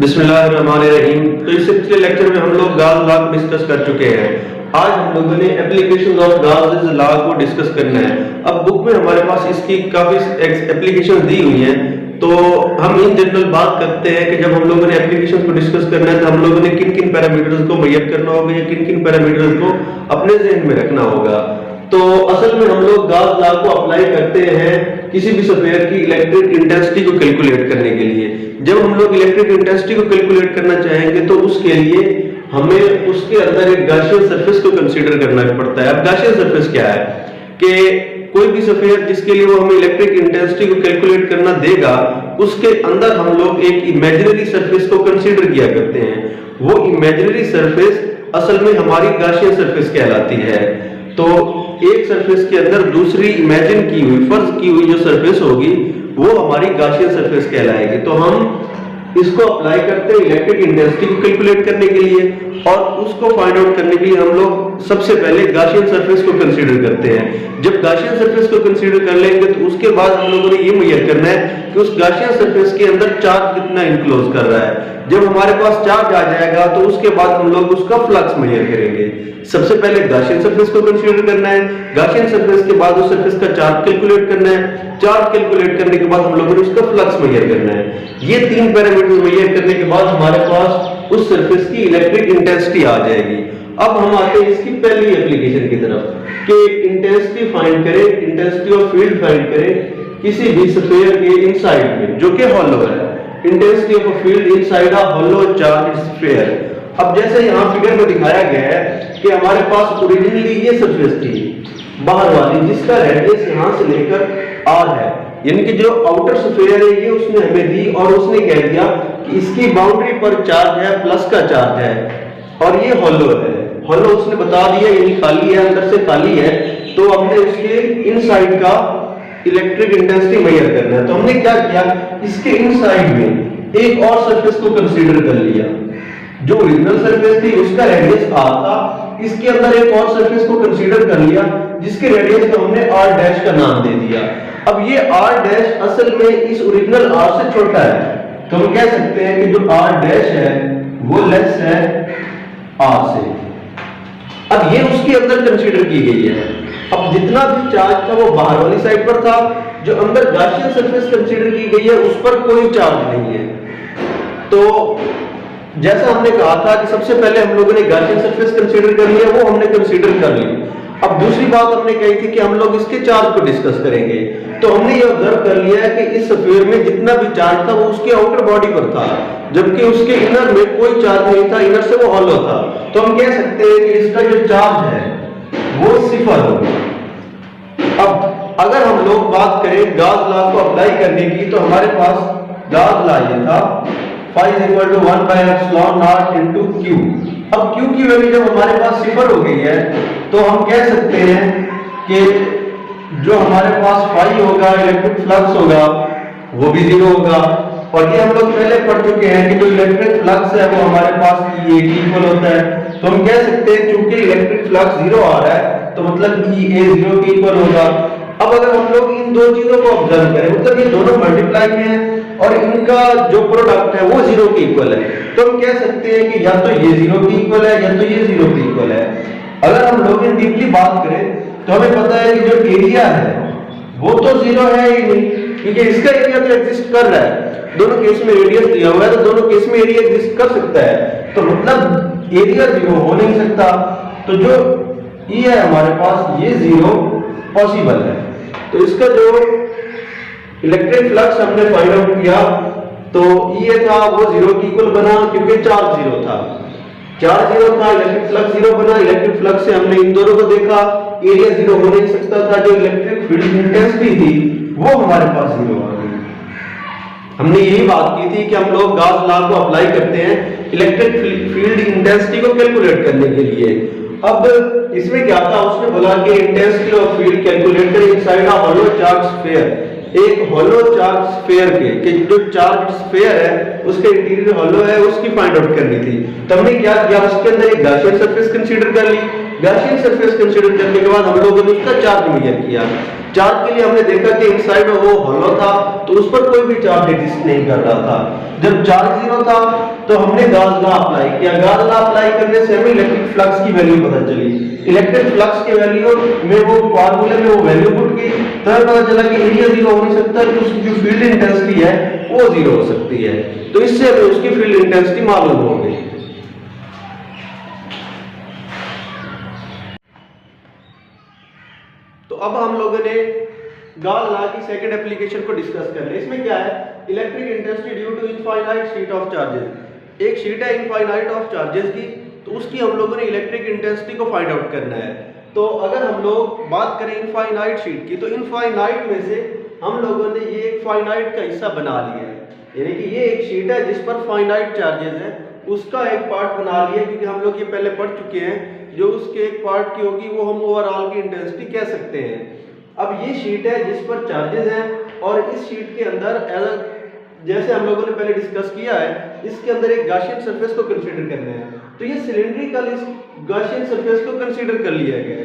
बिस्मिल्लाहिर्रहमानिर्रहीम। तो इस पिछले लेक्चर में हम लोग गाज लॉ को डिस्कस कर चुके हैं। आज हम लोगों ने एप्लीकेशन ऑफ गाज लॉ को डिस्कस करना है। अब बुक में हमारे पास इसकी काफी एप्लीकेशन दी हुई हैं, तो हम इन जनरल बात करते हैं कि जब हम लोगों ने एप्लीकेशन को डिस्कस करना है तो हम लोगों ने किन किन पैरामीटर्स को मुहैया करना होगा या किन किन पैरामीटर्स को अपने ज़हन में रखना होगा। तो असल में हम लोग गाज लॉ को अप्लाई करते हैं किसी भी सॉफ्टवेयर की इलेक्ट्रिक इंटेंसिटी को कैलकुलेट करने के लिए। जब हम लोग इलेक्ट्रिक इंटेंसिटी को कैलकुलेट करना चाहेंगे तो उसके लिए हमें उसके अंदर एक गाशियन सरफेस को कंसीडर करना पड़ता है। अब गाशियन सरफेस क्या है कि कोई भी सॉफ्टवेयर जिसके लिए वो हमें इलेक्ट्रिक इंटेंसिटी को कैलकुलेट करना देगा, उसके अंदर हम लोग एक इमेजिनरी सरफेस को कंसीडर किया करते हैं। वो इमेजिनरी सरफेस असल में हमारी गाशियन सरफेस कहलाती है। तो एक सरफेस के अंदर दूसरी इमेजिन की हुई, फर्ज की हुई जो सरफेस होगी वो हमारी गाशियन सरफेस कहलाएगी। तो हम इसको अप्लाई करते हैं इलेक्ट्रिक इंटेंसिटी को कैलकुलेट करने के लिए, और उसको फाइंड आउट करने के लिए हम लोग सबसे पहले गाशियन सरफेस को कंसीडर करते हैं। जब गाशियन सरफेस को कंसीडर कर लेंगे तो उसके बाद हम लोगों ने ये मुहैया करना है कि उस गाशियन सरफेस के अंदर चार्ज कितना इनक्लोज कर रहा है। जब हमारे पास चार्ज आ जाएगा तो उसके बाद हम लोग उसका फ्लक्स मुहैया करेंगे। सबसे पहले गाशियन सरफेस को कंसीडर करना है, गाशियन सरफेस के बाद उस सरफेस का चार्ज कैलकुलेट करना है, चार्ज कैलकुलेट करने के बाद हम लोगों ने उसका फ्लक्स मुहैया करना है। ये तीन पैरामीटर मुहैया करने के बाद हमारे पास उस सरफेस की इलेक्ट्रिक इंटेंसिटी आ जाएगी। अब हम आते हैं इसकी पहली एप्लीकेशन की तरफ कि इंटेंसिटी फाइंड करें, इंटेंसिटी ऑफ फील्ड फाइंड करें किसी भी स्फीयर के इनसाइड में जो कि हॉलो है। Intensity of a field inside a hollow charge sphere. अब जैसे यहाँ फिगर में दिखाया गया है कि हमारे पास ओरिजिनली ये सरफेस थी बाहर वाली, जिसका रेडियस यहाँ से लेकर r है, यानी कि जो आउटर स्फीयर है ये उसने हमें दी, और उसने कह दिया कि इसकी बाउंड्री पर चार्ज है, प्लस का चार्ज है, और ये हॉलो है। हॉलो उसने बता दिया यानी खाली है, अंदर से खाली है। तो हमने उसके इनसाइड का इलेक्ट्रिक इंटेंसिटी मेजर करना है। तो हमने क्या किया, इसके इनसाइड में एक और सरफेस को कंसीडर कर लिया। जो ओरिजिनल सरफेस थी उसका रेडियस r था, इसके अंदर एक और सरफेस को कंसीडर कर लिया जिसके रेडियस को हमने r डैश का नाम दे दिया। अब ये r डैश असल में इस ओरिजिनल r से छोटा है, तो हम कह सकते हैं कि जो r डैश है वो लेस है r से। अब ये उसके अंदर कंसीडर की गई है। अब जितना भी चार्ज था वो बाहर वाली साइड पर था, जो अंदर गाशियन सरफेस कंसीडर की गई है उस पर कोई चार्ज नहीं है। तो जैसा हमने कहा था कि सबसे पहले हम लोगों ने गाशियन सरफेस कंसीडर कर लिया, वो हमने कंसीडर कर ली। अब दूसरी बात हमने कही थी कि हम लोग इसके चार्ज को डिस्कस करेंगे। तो हमने ये ऑब्जर्व कर लिया है कि इस स्फीयर में जितना भी चार्ज था वो उसके आउटर बॉडी पर था, जबकि उसके इनर में कोई चार्ज नहीं था, इनर से वो हॉलो था। तो हम कह सकते हैं कि इसका जो चार्ज है वो सिफर होगा। अब अगर हम लोग बात करें गाज लॉ को अप्लाई करने की, तो हमारे पास गाज लॉ ये था phi is equal to 1 by epsilon naught into q। अब q की वैल्यू जब हमारे पास सिफर हो गई है तो हम कह सकते हैं कि जो हमारे पास phi होगा, इलेक्ट्रिक फ्लक्स होगा, वो भी जीरो होगा। और ये हम लोग पहले पढ़ चुके हैं कि जो इलेक्ट्रिक फ्लक्स है वो हमारे पास E A इक्वल होता है। तो हम कह सकते हैं क्योंकि इलेक्ट्रिक फ्लक्स जीरो आ रहा है तो मतलब E A जीरो के इक्वल होगा। अब अगर हम लोग इन दो चीजों को ऑब्जर्व करें, मतलब ये दोनों मल्टीप्लाई में हैं और इनका जो प्रोडक्ट है वो जीरो के इक्वल है, तो हम कह सकते हैं कि या तो ये जीरो के इक्वल है या तो ये जीरो के इक्वल है। अगर हम लोग इन डीपली बात करें तो हमें पता है कि जो एरिया है वो तो जीरो है ही नहीं, क्योंकि इसका एरिया तो एग्जिस्ट कर रहा है। दोनों केस में रेडियस दिया हुआ है तो दोनों केस में एरिया एग्जिस्ट कर सकता है, तो मतलब एरिया जीरो हो नहीं सकता। तो जो ई है हमारे पास ये जीरो पॉसिबल है। तो इसका जो इलेक्ट्रिक फ्लक्स हमने फाइंड आउट किया तो ये था वो जीरो की इक्वल बना, क्योंकि चार्ज जीरो था, चार्ज जीरो था, इलेक्ट्रिक फ्लक्स जीरो बना। इलेक्ट्रिक फ्लक्स से हमने इन दोनों को देखा, एरिया जीरो हो नहीं सकता था। जो इलेक्ट्रिक फील्ड इंटेंसिटी थी वो हमारे पास जीरो आ गई। हमने यही बात की थी कि हम लोग गाज लॉ को अप्लाई करते हैं इलेक्ट्रिक फील्ड इंटेंसिटी को कैलकुलेट करने के लिए। अब इसमें क्या था, उसने बोला कि इंटेंसिटी ऑफ फील्ड कैलकुलेट करें inside a hollow charge sphere. एक हॉलो चार्ज स्फीयर के जो चार्ज स्फीयर है उसके इंटीरियर हॉलो है, उसकी फाइंड आउट करनी थी। तो हमने क्या किया, उसके अंदर एक गाशियन सरफेस कंसीडर कर ली। गाशियन सरफेस कंसीडर करने के बाद हम लोगों ने उसका चार्ज मेजर किया। चार्ज के लिए हमने देखा कि इनसाइड वो हॉलो था तो उस पर कोई भी चार्ज एग्जिस्ट नहीं कर रहा था। जब चार्ज जीरो था तो हमने गॉस लॉ अप्लाई किया, गॉस लॉ अप्लाई करने से हमें इलेक्ट्रिक फ्लक्स की वैल्यू पता चली। इलेक्ट्रिक फ्लक्स के वैल्यू में वो फार्मूले में वो वैल्यू पुट की, तो हमें पता चला कि एरिया जीरो हो नहीं सकता, तो उसकी जो फील्ड इंटेंसिटी है वो जीरो हो सकती है। तो इससे हमें उसकी फील्ड इंटेंसिटी मालूम हो गई। तो अब हम लोगों ने गॉस लॉ की सेकंड एप्लीकेशन को डिस्कस कर लिया। इसमें क्या है, electric intensity due to infinite sheet of charges. एक शीट है इनफाइनाइट ऑफ चार्जेस की, तो उसकी हम लोगों ने इलेक्ट्रिक इंटेंसिटी को फाइंड आउट करना है। तो अगर हम लोग बात करें इनफाइनाइट शीट की, तो इनफाइनाइट में से हम लोगों ने ये एक फाइनाइट का हिस्सा बना लिया है, यानी कि ये एक शीट है जिस पर फाइनाइट चार्जेस है, उसका एक पार्ट बना लिया, क्योंकि हम लोग ये पहले पढ़ चुके हैं, जो उसके एक पार्ट की होगी वो हम ओवरऑल की इंटेंसिटी कह सकते हैं। अब ये शीट है जिस पर चार्जेस हैं, और इस शीट के अंदर जैसे हम लोगों ने पहले डिस्कस किया है, इसके अंदर एक गॉसियन सरफेस को कंसीडर करना है। तो ये सिलिंड्रिकल इस गॉसियन सरफेस को कंसीडर कर लिया गया है।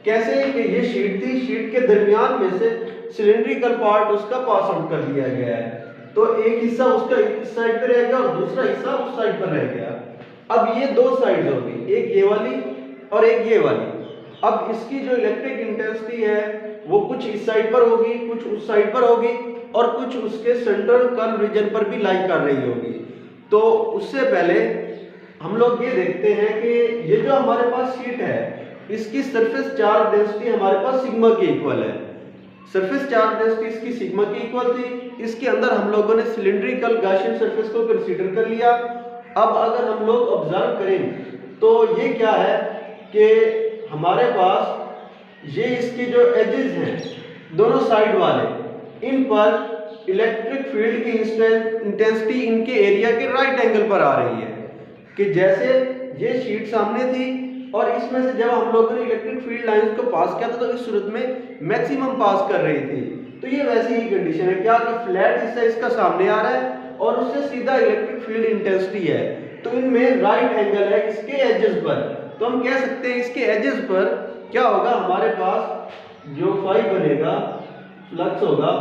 कैसे कि ये शीट थी, शीट के दरमियान में से सिलिंड्रिकल पार्ट उसका पास आउट कर दिया गया है, तो एक हिस्सा उसका इस साइड पे रह गया और दूसरा हिस्सा उस साइड पर रह गया। अब ये दो साइड होगी, एक ये वाली और एक ये वाली। अब इसकी जो इलेक्ट्रिक इंटेंसिटी है वो कुछ इस साइड पर होगी, कुछ उस साइड पर होगी, और कुछ उसके सेंट्रल कर्व रीजन पर भी लाई कर रही होगी। तो उससे पहले हम लोग ये देखते हैं कि ये जो हमारे पास शीट है, इसकी सरफेस चार्ज डेंसिटी हमारे पास सिग्मा के इक्वल है। सरफेस चार्ज डेंसिटी इसकी सिग्मा के इक्वल थी। इसके अंदर हम लोगों ने सिलिंड्रिकल गॉसियन सरफेस को कंसीडर कर लिया। अब अगर हम लोग ऑब्जर्व करें तो ये क्या है कि हमारे पास ये इसके जो एजेस हैं दोनों साइड वाले, इन पर इलेक्ट्रिक फील्ड की इंटेंसिटी इनके एरिया के राइट एंगल पर आ रही है। कि जैसे ये शीट सामने थी और इसमें से जब हम लोगों ने इलेक्ट्रिक फील्ड लाइंस को पास किया था तो इस सूरत में मैक्सिमम पास कर रही थी। तो ये वैसी ही कंडीशन है, क्या कि फ्लैट हिस्सा इसका सामने आ रहा है और उससे सीधा इलेक्ट्रिक फील्ड इंटेंसिटी है, तो इनमें राइट एंगल है इसके एजेस पर। तो हम कह सकते हैं इसके एजेस पर क्या होगा, हमारे पास जो फाई बनेगा, फ्लक्स होगा,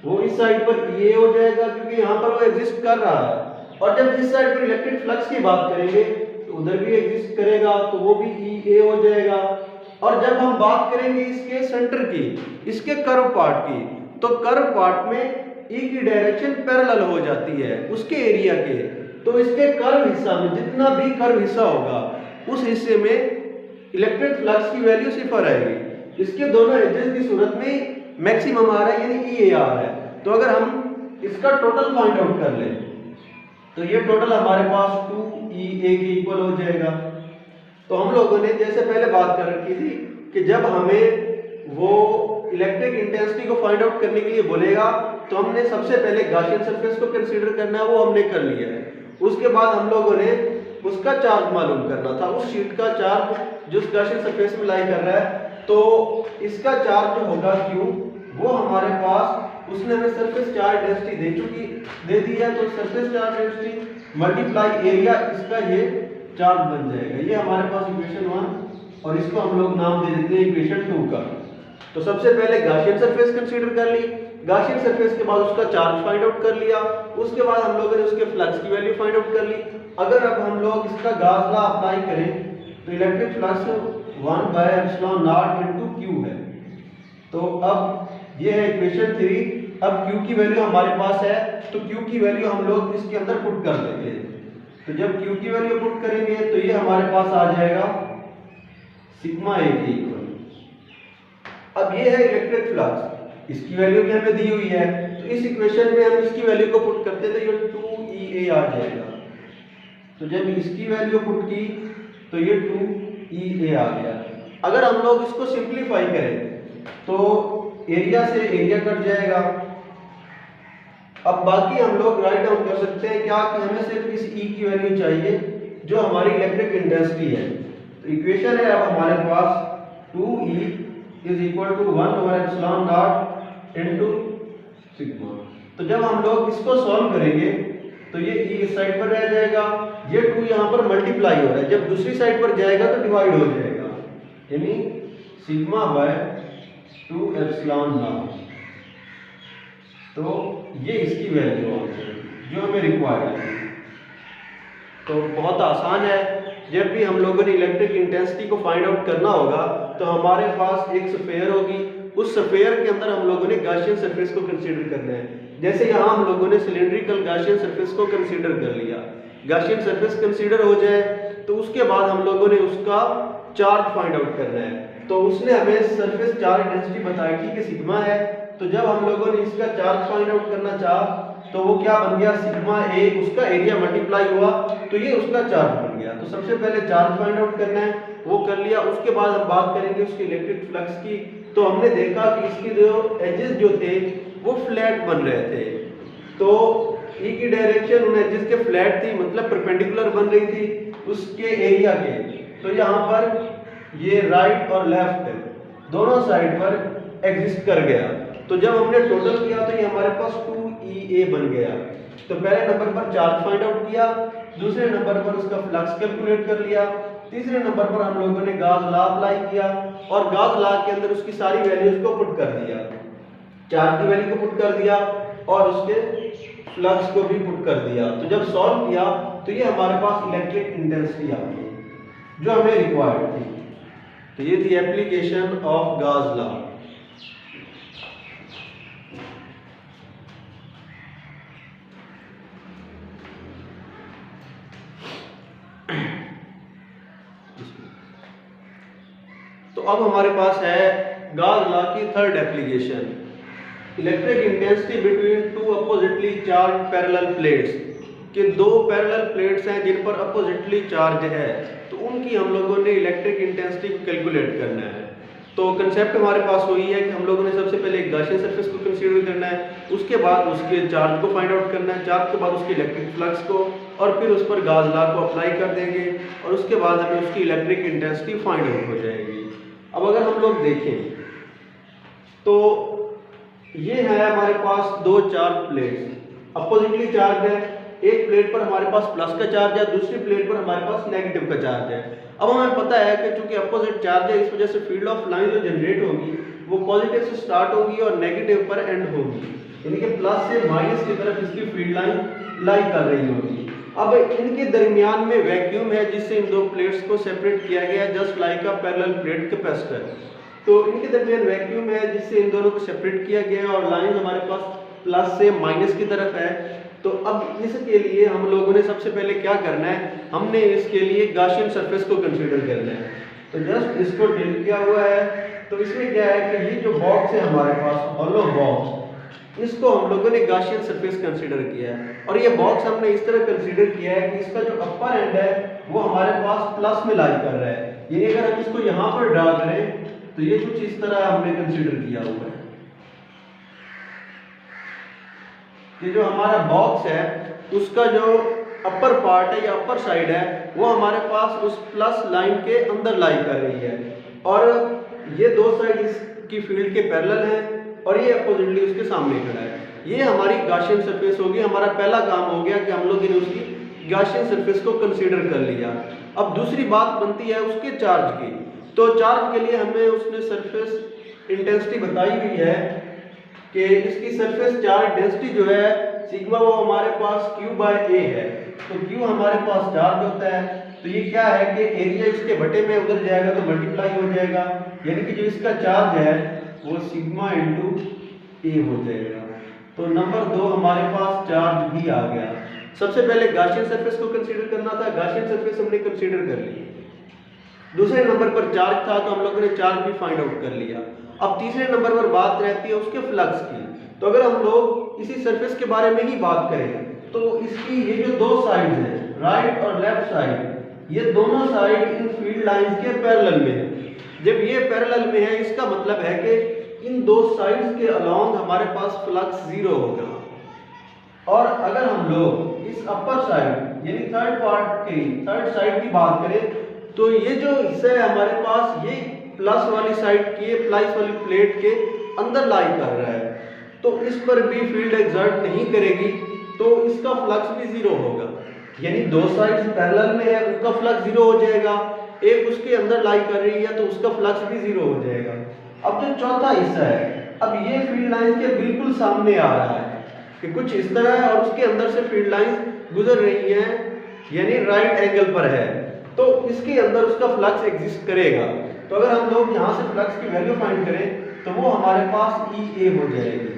वो इस साइड पर ये हो जाएगा क्योंकि यहाँ पर वो एग्जिस्ट कर रहा है। और जब इस साइड पर इलेक्ट्रिक फ्लक्स की बात करेंगे तो उधर भी एग्जिस्ट करेगा, तो वो भी ई ए हो जाएगा। और जब हम बात करेंगे इसके सेंटर की, इसके कर्व पार्ट की, तो कर्व पार्ट में ई की डायरेक्शन पैरेलल हो जाती है उसके एरिया के। तो इसके कर्व हिस्सा में जितना भी कर्व हिस्सा होगा उस हिस्से में इलेक्ट्रिक फ्लक्स की वैल्यू सिफर आएगी। इसके दोनों एजेस की सूरत में मैक्सिमम आ रहा है, यानी ई ए आ रहा है। तो अगर हम इसका टोटल फाइंड आउट कर लें तो ये टोटल हमारे पास 2EA के इक्वल हो जाएगा। तो हम लोगों ने जैसे पहले बात कर रखी थी कि जब हमें वो इलेक्ट्रिक इंटेंसिटी को फाइंड आउट करने के लिए बोलेगा तो हमने सबसे पहले गॉसियन सरफेस को कंसीडर करना है, वो हमने कर लिया है। उसके बाद हम लोगों ने उसका चार्ज मालूम करना था, उस शीट का चार्ज जो गॉसियन सरफेस में लाई कर रहा है। तो इसका चार्ज जो होगा Q, वो हमारे पास उसने हमें सरफेस चार्ज डेंसिटी दे दी है, तो surface charge density multiply area, इसका ये चार्ज बन जाएगा। ये हमारे पास इक्वेशन 1 और इसको हम लोग नाम दे देते हैं इक्वेशन 2 का। तो सबसे पहले गॉसियन सरफेस कंसीडर कर ली, गॉसियन सरफेस के बाद उसका चार्ज फाइंड आउट कर लिया, उसके बाद हम लोगों ने उसके फ्लक्स की वैल्यू फाइंड आउट कर ली। अगर अब हम लोग इसका गॉस लॉ अप्लाई करें तो इलेक्ट्रिक फ्लक्स 1/ε0 × Q है। तो अब ये है इक्वेशन 3। अब Q की वैल्यू हमारे पास है, तो Q की वैल्यू हम लोग इसके अंदर पुट कर देते हैं। तो जब Q की वैल्यू पुट करेंगे तो ये हमारे पास आ जाएगा सिग्मा ए के इक्वल। अब ये है इलेक्ट्रिक फ्लक्स, इसकी वैल्यू भी हमें दी हुई है, तो इस इक्वेशन में हम इसकी वैल्यू को पुट करते हैं तो ये 2EA आ जाएगा। तो जब इसकी वैल्यू पुट की तो ये 2EA आ गया। अगर हम लोग इसको सिंप्लीफाई करें तो एरिया से एरिया कट जाएगा। अब बाकी हम लोग राइट डाउन कर सकते हैं क्या कि हमें सिर्फ इस E की वैल्यू चाहिए जो हमारी इलेक्ट्रिक इंटेंसिटी है। तो इक्वेशन है अब हमारे पास 2E = 1/ε0 × सिग्मा। तो जब हम लोग इसको सॉल्व करेंगे तो ये E इस साइड पर रह जाएगा, ये 2 यहाँ पर मल्टीप्लाई हो रहा है, जब दूसरी साइड पर जाएगा तो डिवाइड हो जाएगा, यानी σ/2ε0। तो ये इसकी वैल्यू आ जाएगी। जो हमें रिक्वायर्ड है। तो बहुत आसान है, जब भी हम लोगों ने इलेक्ट्रिक इंटेंसिटी को फाइंड आउट करना होगा तो हमारे पास एक स्फीयर होगी, उस स्फीयर के अंदर हम लोगों ने गॉसियन सरफेस को कंसीडर करना है। जैसे यहाँ हम लोगों ने सिलिंड्रिकल गॉसियन सरफेस को कंसीडर कर लिया, गॉसियन सरफेस कंसीडर हो जाए तो उसके बाद हम लोगों ने उसका चार्ज फाइंड आउट करना है। तो उसने हमें सरफेस चार्ज डेंसिटी बताई थी कि सिग्मा है, तो जब हम लोगों ने इसका चार्ज फाइंड आउट करना चाहा तो वो क्या बन गया, सिग्मा ए, उसका एरिया मल्टीप्लाई हुआ तो ये उसका चार्ज बन गया। तो सबसे पहले चार्ज फाइंड आउट करना है, वो कर लिया। उसके बाद हम बात करेंगे उसकी इलेक्ट्रिक फ्लक्स की। तो हमने देखा कि इसके जो एजेस जो थे वो फ्लैट बन रहे थे, तो ई की डायरेक्शन उन एजेस के फ्लैट थी, मतलब परपेंडिकुलर बन रही थी उसके एरिया के। तो यहाँ पर ये राइट और लेफ्ट दोनों साइड पर एग्जिस्ट कर गया। तो जब हमने टोटल किया तो ये हमारे पास 2EA बन गया। तो पहले नंबर पर चार्ज फाइंड आउट किया, दूसरे नंबर पर उसका फ्लक्स कैलकुलेट कर लिया, तीसरे नंबर पर हम लोगों ने गॉस लॉ अप्लाई किया और गॉस लॉ के अंदर उसकी सारी वैल्यूज को पुट कर दिया, चार्ज की वैल्यू को पुट कर दिया और उसके फ्लक्स को भी पुट कर दिया। तो जब सॉल्व किया तो ये हमारे पास इलेक्ट्रिक इंटेंसिटी आ गई जो हमें रिक्वायर्ड थी। तो ये थी एप्लीकेशन ऑफ गॉस लॉ। तो अब हमारे पास है गॉस लॉ की third application, electric intensity between two oppositely charge parallel plates. कि दो पैरेलल प्लेट्स हैं जिन पर अपोजिटली चार्ज है, तो उनकी हम लोगों ने इलेक्ट्रिक इंटेंसिटी को कैलकुलेट करना है। तो कंसेप्ट हमारे पास वही है कि हम लोगों ने सबसे पहले एक गॉसियन सरफेस को कंसीडर करना है, उसके बाद उसके चार्ज को फाइंड आउट करना है, चार्ज के बाद उसके इलेक्ट्रिक फ्लक्स को, और फिर उस पर गॉस लॉ को अप्लाई कर देंगे और उसके बाद हमें उसकी इलेक्ट्रिक इंटेंसिटी फाइंड आउट हो जाएगी। अब अगर हम लोग देखें तो ये है हमारे पास दो चार्ज प्लेट्स अपोजिटली चार्ज है, एक प्लेट पर हमारे पास प्लस का चार्ज है, दूसरी प्लेट पर हमारे पास नेगेटिव का चार्ज है। अब हमें पता है कि चूंकि अपोजिट चार्ज है, इस वजह से फील्ड ऑफ लाइन जो जनरेट होगी वो पॉजिटिव से स्टार्ट होगी और नेगेटिव पर एंड होगी, यानी कि प्लस से माइनस की तरफ इसकी फील्ड लाइन लाई कर रही होगी। अब इनके दरमियान में वैक्यूम है जिससे इन दो प्लेट्स को सेपरेट किया गया, just like a parallel plate capacitor. तो इनके दरमियान वैक्यूम है जिससे इन दोनों को सेपरेट किया गया और लाइन हमारे पास प्लस से माइनस की तरफ है। तो अब इसके लिए हम लोगों ने सबसे पहले क्या करना है, हमने इसके लिए गॉसियन सरफेस को कंसीडर करना है। तो जस्ट इसको डिल किया हुआ है, तो इसमें क्या है कि ये जो बॉक्स है हमारे पास हॉलो बॉक्स, इसको हम लोगों ने गॉसियन सरफेस कंसीडर किया है। और ये बॉक्स हमने इस तरह कंसीडर किया है कि इसका जो अपर एंड है वो हमारे पास प्लस में लाई कर रहा है, यानी अगर हम इसको यहाँ पर ड्रा करें तो ये कुछ इस तरह हमने कंसीडर किया हुआ है कि जो हमारा बॉक्स है उसका जो अपर पार्ट है या अपर साइड है वो हमारे पास उस प्लस लाइन के अंदर लाई कर रही है, और ये दो साइड इसकी फील्ड के पैरेलल हैं और ये अपोजिटली उसके सामने खड़ा है। ये हमारी गॉसियन सरफेस होगी। हमारा पहला काम हो गया कि हम लोग ने उसकी गॉसियन सरफेस को कंसीडर कर लिया। अब दूसरी बात बनती है उसके चार्ज की। तो चार्ज के लिए हमें उसने सरफेस इंटेंसिटी बताई हुई है कि इसकी सरफेस चार्ज डेंसिटी जो है सिग्मा वो हमारे पास Q/A है। तो Q हमारे पास चार्ज होता है, तो ये क्या है कि एरिया इसके बटे में उधर जाएगा तो मल्टीप्लाई हो जाएगा, यानी कि जो इसका चार्ज है वो सिग्मा इंटू A हो जाएगा। तो नंबर 2 हमारे पास चार्ज भी आ गया। सबसे पहले गॉसियन सरफेस को कंसीडर करना था, गॉसियन सरफेस हमने कंसीडर कर ली। दूसरे नंबर पर चार्ज था तो हम लोगों ने चार्ज भी फाइंड आउट कर लिया। अब तीसरे नंबर पर बात रहती है उसके फ्लक्स की। तो अगर हम लोग इसी सरफेस के बारे में ही बात करें तो इसकी ये जो दो साइड हैं राइट और लेफ्ट साइड, ये दोनों साइड इन फील्ड लाइंस के पैरेलल में है। जब ये पैरेलल में है इसका मतलब है कि इन दो साइड्स के अलोंग हमारे पास फ्लक्स जीरो होगा। और अगर हम लोग इस अपर साइड यानी थर्ड साइड की बात करें तो ये जो हिस्सा है हमारे पास ये प्लस वाली साइड के प्लस वाली प्लेट के अंदर लाई कर रहा है, तो इस पर भी फील्ड एक्सर्ट नहीं करेगी तो इसका फ्लक्स भी जीरो होगा। यानी दो साइड्स पैरेलल में है उनका फ्लक्स जीरो हो जाएगा, एक उसके अंदर लाई कर रही है तो उसका फ्लक्स भी जीरो हो जाएगा। अब जो चौथा हिस्सा है, अब ये फील्ड लाइन के बिल्कुल सामने आ रहा है कि कुछ इस तरह है और उसके अंदर से फील्ड लाइंस गुजर रही हैं, यानी राइट एंगल पर है, तो इसके अंदर उसका फ्लक्स एग्जिस्ट करेगा। तो अगर हम लोग यहाँ से फ्लक्स की वैल्यू फाइंड करें तो वो हमारे पास ई ए हो जाएगी।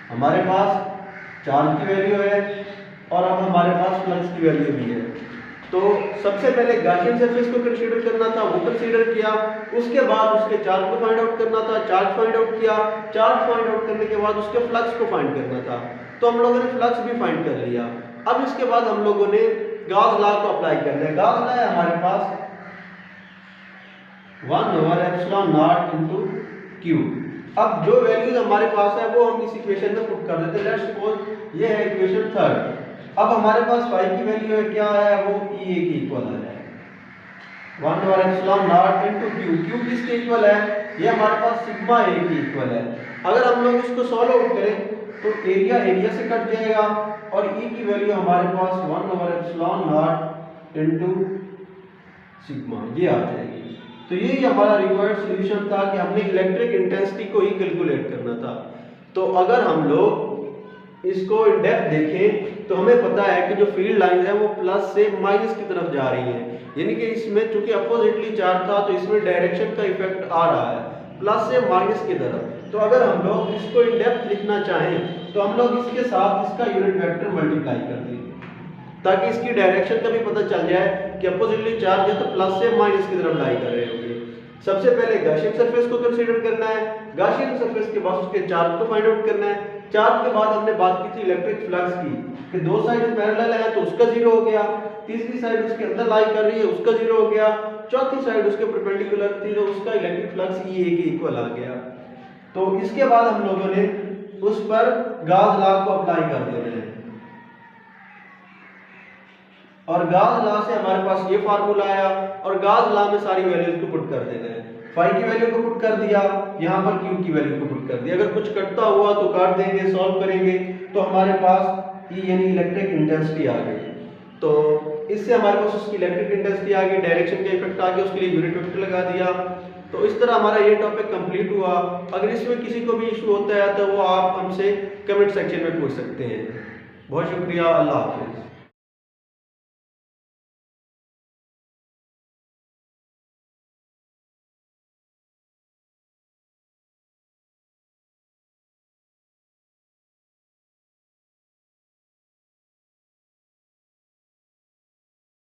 हमारे पास चार्ज की वैल्यू है और अब हमारे पास फ्लक्स की वैल्यू भी है। तो सबसे पहले गॉसियन सरफेस को कंसीडर करना था, वो कंसीडर किया। उसके बाद उसके चार्ज को फाइंड आउट करना था, चार्ज फाइंड आउट किया। चार्ज फाइंड आउट करने के बाद उसके फ्लक्स को फाइंड करना था। तो हम लोगों ने फ्लक्स भी फाइंड कर लिया। अब इसके बाद हम लोगों ने गॉस लॉ को अप्लाई करना है। गॉस लॉ है हमारे पास 1/ε0 इनटू Q। अब जो वैल्यूज हमारे पास है वो हम इस इक्वेशन में पुट कर देते हैं। लेट्स सपोज ये है इक्वेशन 3। अब हमारे पास फाई की वैल्यू है, क्या है वो ई ए के इक्वल है 1/ε0 इनटू Q। Q किसके इक्वल है? ये हमारे पास सिग्मा ए के इक्वल है। अगर हम लोग इसको सॉल्व आउट करें तो एरिया एरिया से कट जाएगा और ई की वैल्यू हमारे पास 1/ε0 इनटू सिग्मा ये आ जाएगी। तो यही हमारा रिक्वायर्ड सॉल्यूशन था कि हमने इलेक्ट्रिक इंटेंसिटी को ही कैलकुलेट करना था। तो अगर हम लोग इसको इन डेप्थ देखें तो हमें पता है कि जो फील्ड लाइन है वो प्लस से माइनस की तरफ जा रही है, यानी कि इसमें चूंकि अपोजिटली चार्ज था तो इसमें डायरेक्शन का इफेक्ट आ रहा है प्लस से माइनस की तरफ। तो अगर हम लोग इसको इन डेप्थ लिखना चाहें तो हम लोग इसके साथ इसका यूनिट वेक्टर मल्टीप्लाई कर देंगे ताकि इसकी डायरेक्शन का भी पता चल जाए कि अपोजिटली चार्ज है तो प्लस से माइनस की तरफ लाई कर रहे होंगे। सबसे पहले गॉसियन सरफेस को कंसीडर करना है। गॉसियन सरफेस के बाद उसके चार्ज को फाइंड आउट करना है। चार्ज के बाद हमने बात की थी इलेक्ट्रिक फ्लक्स की कि दो साइड पैरेलल है तो उसका जीरो हो गया, तीसरी साइड उसके अंदर लाई कर रही है उसका जीरो हो गया, चौथी साइड उसके परपेंडिकुलर थी तो उसका इलेक्ट्रिक फ्लक्स ई ए के इक्वल आ गया। तो इसके बाद हम लोगों ने उस पर गॉस लॉ को अप्लाई कर देना है और गॉस लॉ से हमारे पास ये फार्मूला आया और गॉस लॉ में सारी वैल्यूज को पुट कर देना है। फाई की वैल्यू को पुट कर दिया, यहाँ पर क्यू की वैल्यू को पुट कर दिया। अगर कुछ कटता हुआ तो काट देंगे, सॉल्व करेंगे तो हमारे पास ई यानी इलेक्ट्रिक इंटेंसिटी आ गई। तो इससे हमारे पास उसकी इलेक्ट्रिक इंटेंसिटी आ गई, डायरेक्शन का इफेक्ट आ गया, उसके लिए यूनिट वेक्टर लगा दिया। तो इस तरह हमारा ये टॉपिक कंप्लीट हुआ। अगर इसमें किसी को भी इशू होता है तो वो आप हमसे कमेंट सेक्शन में पूछ सकते हैं। बहुत शुक्रिया, अल्लाह हाफिज़।